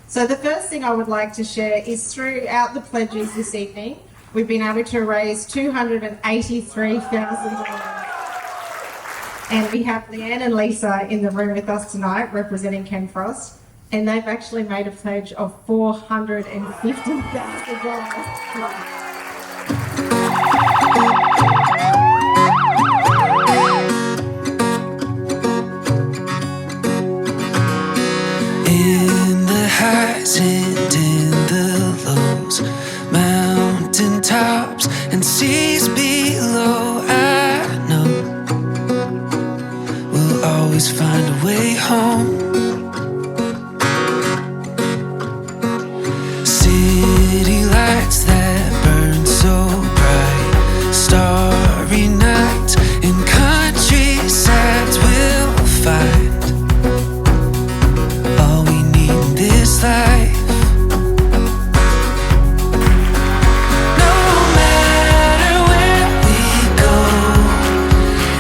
So the first thing I would like to share is throughout the pledges this evening, we've been able to raise $283,000. And we have Leanne and Lisa in the room with us tonight representing Ken Frost, and they've actually made a pledge of $450,000. Highs and in the lows, mountain tops and seas below. I know we'll always find a way home. City lights that burn so bright, starry nights in countrysides we'll find. Life. No matter where we go,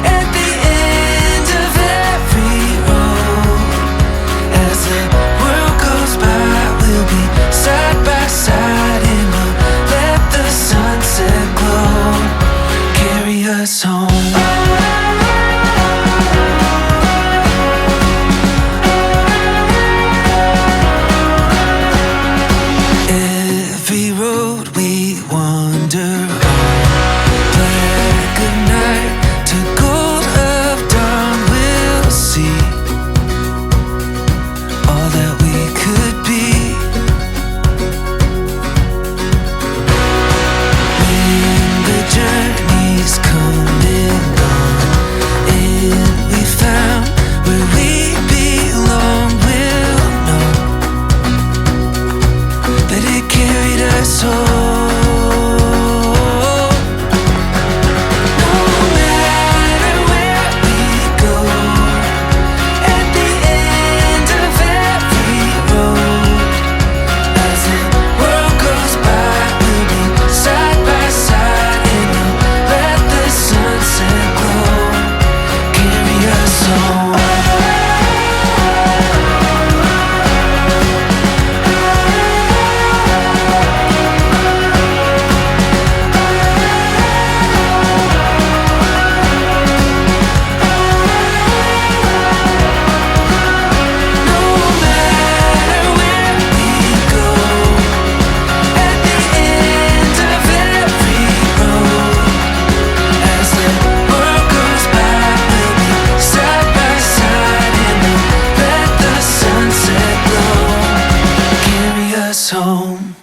at the end of every road, as the world goes by, we'll be side by side and we'll let the sunset glow carry us home. Home.